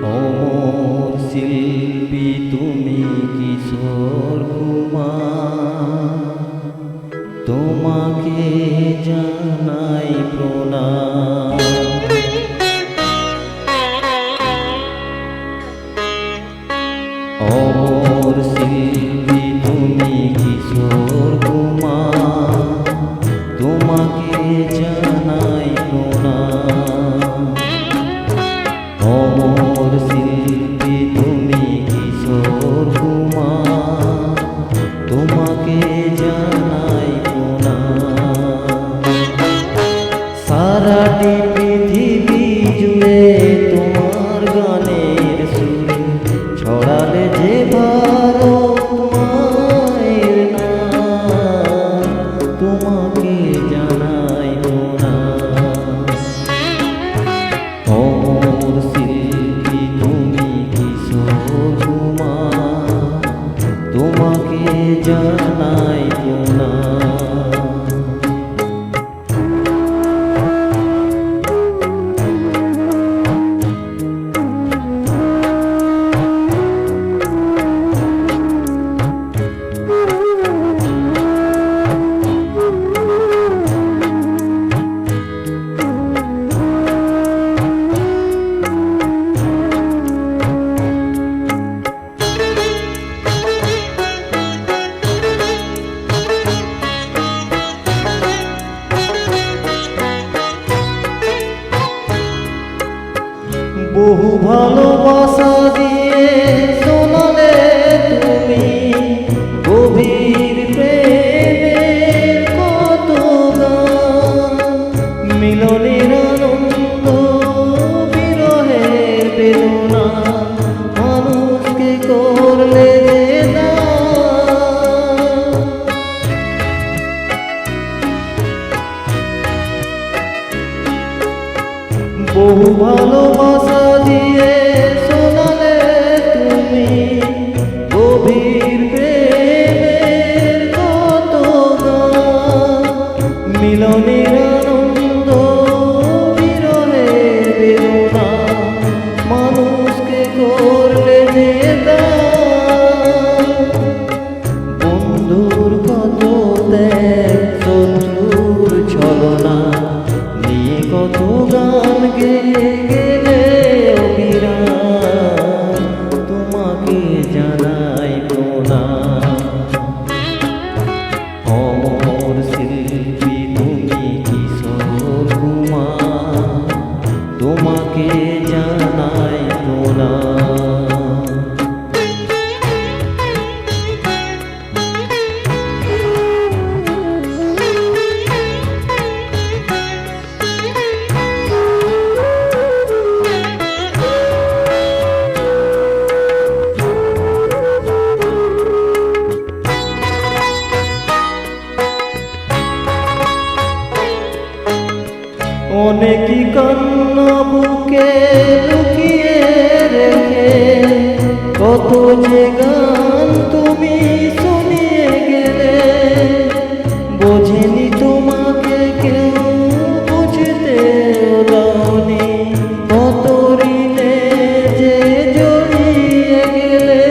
অমর শিল্পী তুমি কিশোর কুমার, তোমাকে জানাই প্রণাম। অমর শিল্পী তুমি কিশোর কুমার, তোমাকে জানাই প্রণাম। অমর শিল্পী তুমি কিশোর কুমার, তোমাকে জানাই প্রণাম। সারাটি পৃথিবী জুড়ে তোমার গানের সুরে ছড়ালে যে ভারত মায়ের নাম, তোমাকে জানাই প্রণাম। অমর শিল্পী তুমি কিশোর কুমার, তোমাকে জানাই প্রণাম। বহু ভালোবাসা দিয়ে শোনালে তুমি গভীর প্রেমের কত গান। মিলনের আনন্দ বিরহের বেদনা মানুষকে করলে যে দান। বহু ভালোবাসা দিয়ে শোনালে তুমি গভীর প্রেমের কত গান। মিলনের আনন্দ বিরহের বেদনা মানুষকে করলে যে দান। বন্ধুর কত ত্যাগ, শত্রুর ছলনা নিয়ে কত গান গেয়ে গেলে অবিরাম, তোমাকে জানাই প্রণাম। অমর শিল্পী তুমি কিশোর কুমার, তোমাকে জানাই প্রণাম। অনেকই কান্না বুকে লুকিয়ে রেখে কত যে গান তুমি শুনিয়ে গেলে। বোঝেনি তোমাকে কেউ, বুঝতে দাওনি কত ঋণে যে জড়িয়ে গেলে।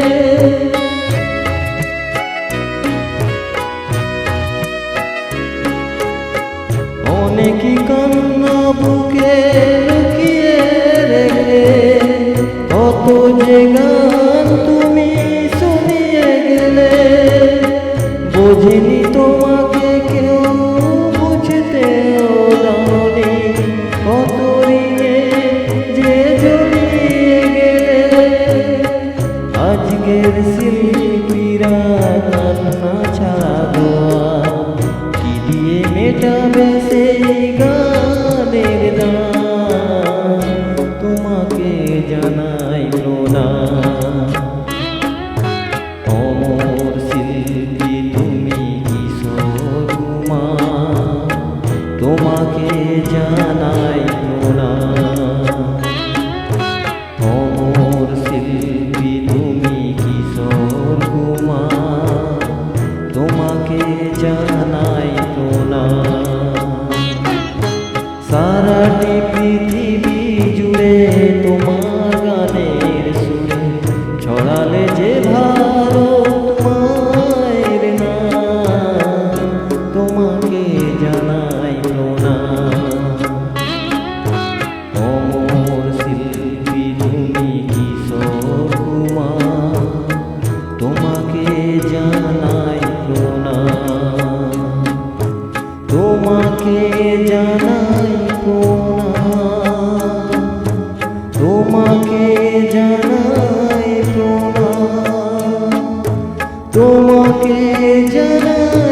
অনেকই কান্না বুকে লুকিয়ে রেখে কত যে গান তুমি শুনিয়ে গেলে। বোঝেনি তোমাকে কেউ, বুঝতেও দাওনি কত ঋণে যে জড়িয়ে গেলে। আজকের শিল্পীরা কান্না ছাড়া দোয়া কি দিয়ে মেটাবে সেই গানের দান, তোমাকে জানাই প্রণাম। অমর শিল্পী তুমি কিশোর কুমার, তোমাকে জানাই প্রণাম। অমর শিল্পী তুমি কিশোর কুমার, তোমাকে জানাই প্রণাম। সারাটি পৃথিবী জুড়ে তোমার গানে তোমাকে জানাই প্রণাম, তোমাকে জানাই